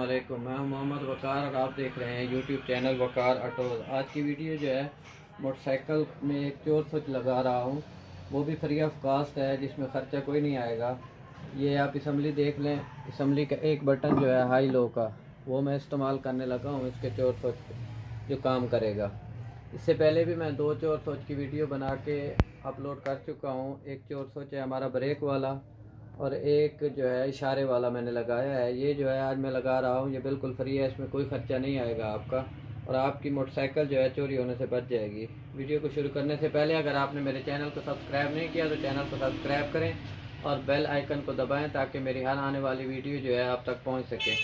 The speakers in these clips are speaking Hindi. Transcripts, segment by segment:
वालेकुम, मैं हूं मोहम्मद वकार और आप देख रहे हैं यूट्यूब चैनल वकार ऑटोज़। आज की वीडियो जो है मोटरसाइकिल में एक चोर स्विच लगा रहा हूं, वो भी फ्री ऑफ कास्ट है, जिसमें ख़र्चा कोई नहीं आएगा। ये आप असम्बली देख लें। असम्बली का एक बटन जो है हाई लो का, वो मैं इस्तेमाल करने लगा हूँ इसके चोर स्विच जो काम करेगा। इससे पहले भी मैं 2 चोर स्विच की वीडियो बना के अपलोड कर चुका हूँ। एक चोर स्विच है हमारा ब्रेक वाला और एक जो है इशारे वाला मैंने लगाया है। ये जो है आज मैं लगा रहा हूँ, ये बिल्कुल फ्री है, इसमें कोई ख़र्चा नहीं आएगा आपका, और आपकी मोटरसाइकिल जो है चोरी होने से बच जाएगी। वीडियो को शुरू करने से पहले अगर आपने मेरे चैनल को सब्सक्राइब नहीं किया तो चैनल को सब्सक्राइब करें और बेल आइकन को दबाएं ताकि मेरी हर आने वाली वीडियो जो है आप तक पहुँच सके।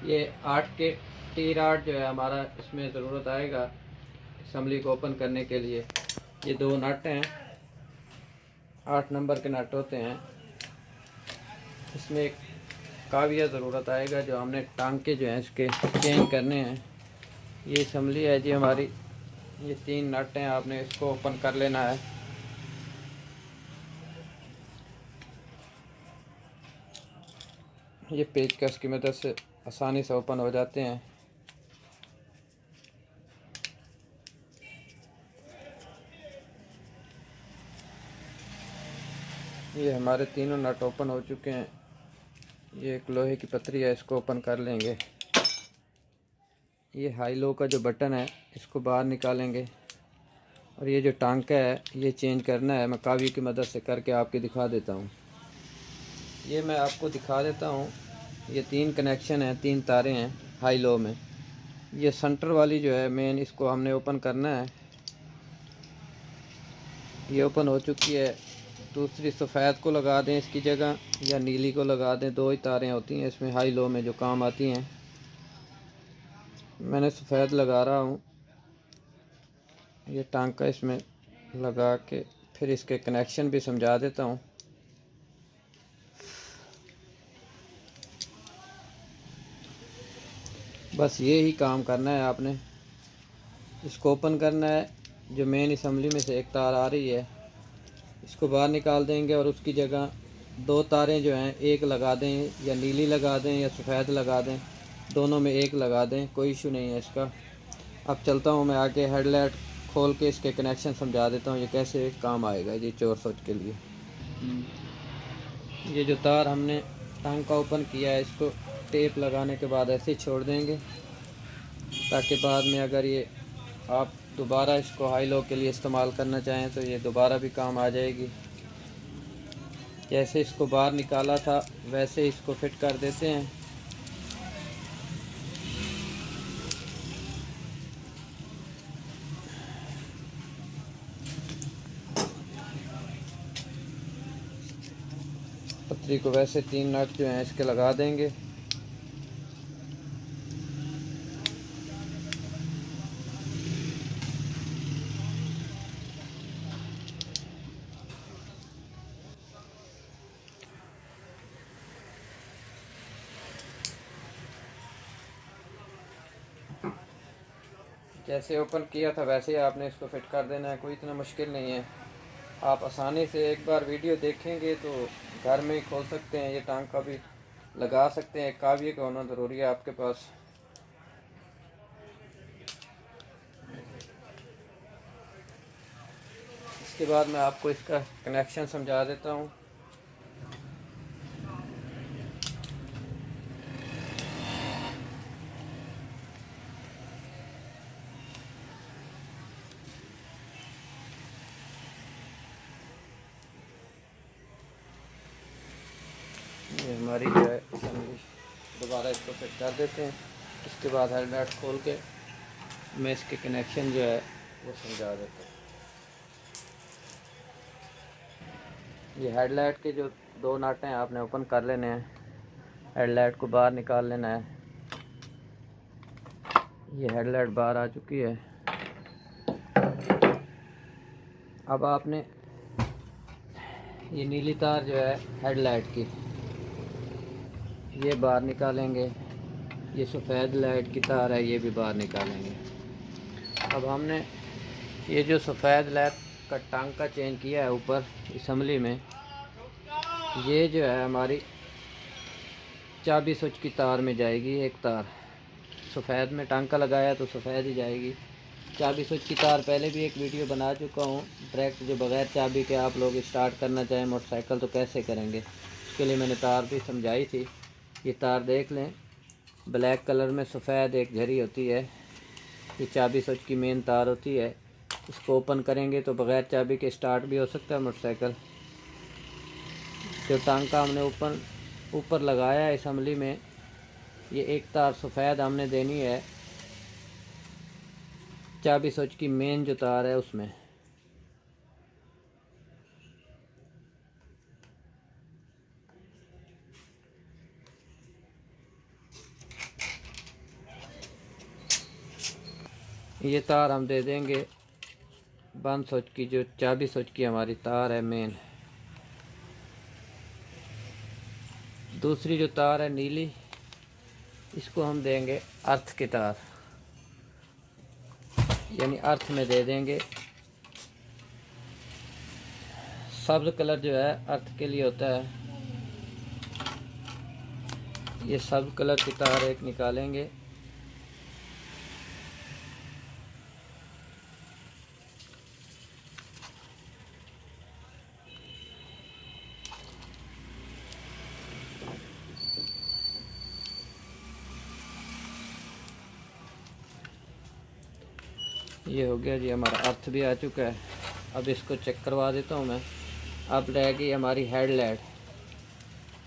ये 8 के T-rod जो है हमारा इसमें ज़रूरत आएगा असम्बली को ओपन करने के लिए। ये 2 नट हैं, 8 नंबर के नट होते हैं। इसमें एक काविया ज़रूरत आएगा जो हमने टांके जो हैं इसके चेंज करने हैं। ये असम्बली है जी हमारी, ये 3 नट हैं, आपने इसको ओपन कर लेना है। ये पेचकस की मदद से आसानी से ओपन हो जाते हैं। ये हमारे तीनों नट ओपन हो चुके हैं। ये एक लोहे की पतरी है, इसको ओपन कर लेंगे। ये हाई लो का जो बटन है इसको बाहर निकालेंगे और ये जो टांका है ये चेंज करना है। मैं कावी की मदद से करके आपके दिखा देता हूँ। ये मैं आपको दिखा देता हूँ। ये 3 कनेक्शन हैं, 3 तारें हैं हाई लो में। ये सेंटर वाली जो है मेन, इसको हमने ओपन करना है। ये ओपन हो चुकी है। दूसरी सफ़ेद को लगा दें इसकी जगह, या नीली को लगा दें। 2 ही तारें होती हैं इसमें हाई लो में जो काम आती हैं। मैंने सफ़ेद लगा रहा हूँ। ये टांका इसमें लगा के फिर इसके कनेक्शन भी समझा देता हूँ। बस ये ही काम करना है आपने। इसको ओपन करना है। जो मेन असम्बली में से एक तार आ रही है इसको बाहर निकाल देंगे और उसकी जगह 2 तारें जो हैं एक लगा दें, या नीली लगा दें या सफ़ेद लगा दें, दोनों में एक लगा दें, कोई इशू नहीं है इसका। अब चलता हूँ मैं आगे, हेडलाइट खोल के इसके कनेक्शन समझा देता हूँ ये कैसे काम आएगा ये चोर स्विच के लिए। ये जो तार हमने टांका ओपन किया है इसको टेप लगाने के बाद ऐसे ही छोड़ देंगे, ताकि बाद में अगर ये आप दोबारा इसको हाई लो के लिए इस्तेमाल करना चाहें तो ये दोबारा भी काम आ जाएगी। जैसे इसको बाहर निकाला था वैसे इसको फिट कर देते हैं। पतरी को वैसे 3 नट जो हैं इसके लगा देंगे। जैसे ओपन किया था वैसे ही आपने इसको फिट कर देना है, कोई इतना मुश्किल नहीं है। आप आसानी से एक बार वीडियो देखेंगे तो घर में ही खोल सकते हैं। ये टांका भी लगा सकते हैं। काविये का होना ज़रूरी है आपके पास। इसके बाद मैं आपको इसका कनेक्शन समझा देता हूँ। ये हमारी जो है असेंबली, दोबारा इसको फिट कर देते हैं। इसके बाद हेडलाइट खोल के मैं इसके कनेक्शन जो है वो समझा देता हूँ। ये हेडलाइट के जो 2 नट हैं आपने ओपन कर लेने हैं। हेडलाइट को बाहर निकाल लेना है। ये हेडलाइट बाहर आ चुकी है। अब आपने ये नीली तार जो है हेडलाइट की ये बाहर निकालेंगे। ये सफ़ेद लाइट की तार है, ये भी बाहर निकालेंगे। अब हमने ये जो सफ़ेद लाइट का टांका चेंज किया है ऊपर असम्बली में, ये जो है हमारी चाबी स्विच की तार में जाएगी। एक तार सफ़ेद में टांका लगाया तो सफ़ेद ही जाएगी। चाबी स्विच की तार पहले भी एक वीडियो बना चुका हूँ, डायरेक्ट जो बग़ैर चाबी के आप लोग स्टार्ट करना चाहें मोटरसाइकिल तो कैसे करेंगे, उसके लिए मैंने तार भी समझाई थी। ये तार देख लें, ब्लैक कलर में सफ़ेद एक झरी होती है, ये चाबी स्विच की मेन तार होती है। इसको ओपन करेंगे तो बग़ैर चाबी के स्टार्ट भी हो सकता है मोटरसाइकिल। जो टांका हमने ऊपर लगाया है असम्बली में, ये एक तार सफ़ेद हमने देनी है चाबी स्विच की मेन जो तार है उसमें। ये तार हम दे देंगे बंद स्विच की, जो चाबी स्विच की हमारी तार है मेन। दूसरी जो तार है नीली, इसको हम देंगे अर्थ की तार, यानी अर्थ में दे देंगे। सब्ज़ कलर जो है अर्थ के लिए होता है। ये सब्ज़ कलर की तार एक निकालेंगे। ये हो गया जी, हमारा अर्थ भी आ चुका है। अब इसको चेक करवा देता हूँ मैं। अब रहेगी हमारी हेडलाइट।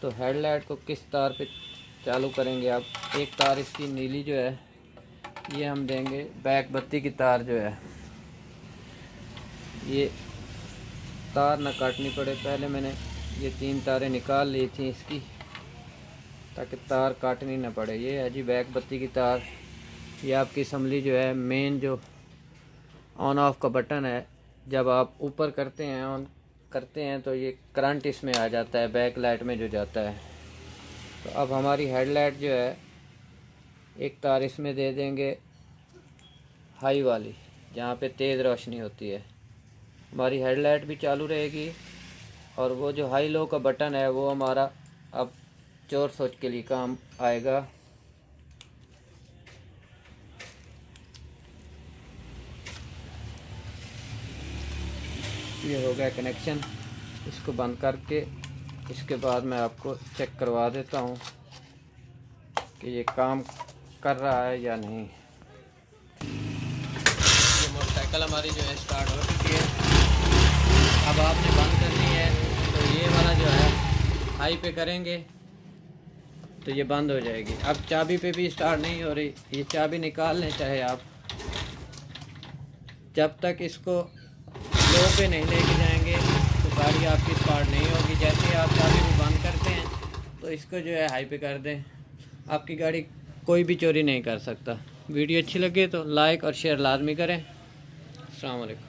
तो हेडलाइट को किस तार पे चालू करेंगे आप? एक तार इसकी नीली जो है ये हम देंगे बैक बत्ती की तार जो है, ये तार ना काटनी पड़े। पहले मैंने ये 3 तारें निकाल ली थी इसकी, ताकि तार काटनी ना पड़े। ये है जी बैक बत्ती की तार। ये आपकी असम्बली जो है मेन जो ऑन ऑफ का बटन है, जब आप ऊपर करते हैं ऑन करते हैं तो ये करंट इसमें आ जाता है, बैक लाइट में जो जाता है। तो अब हमारी हेडलाइट जो है एक तार इसमें दे देंगे हाई वाली, जहाँ पे तेज़ रोशनी होती है। हमारी हेडलाइट भी चालू रहेगी। और वो जो हाई लो का बटन है वो हमारा अब चोर स्विच के लिए काम आएगा। ये हो गया कनेक्शन। इसको बंद करके इसके बाद मैं आपको चेक करवा देता हूँ कि ये काम कर रहा है या नहीं। ये मोटरसाइकिल हमारी जो है स्टार्ट हो चुकी है। अब आपने बंद करनी है तो ये वाला जो है हाई पे करेंगे तो ये बंद हो जाएगी। अब चाबी पे भी स्टार्ट नहीं हो रही, ये चाबी निकाल लें चाहे आप। जब तक इसको लो पे नहीं लेके जाएंगे तो गाड़ी आपकी स्टार्ट नहीं होगी। जैसे ही आप चाबी को बंद करते हैं तो इसको जो है हाई पे कर दें, आपकी गाड़ी कोई भी चोरी नहीं कर सकता। वीडियो अच्छी लगे तो लाइक और शेयर लाजमी करें। अस्सलाम वालेकुम।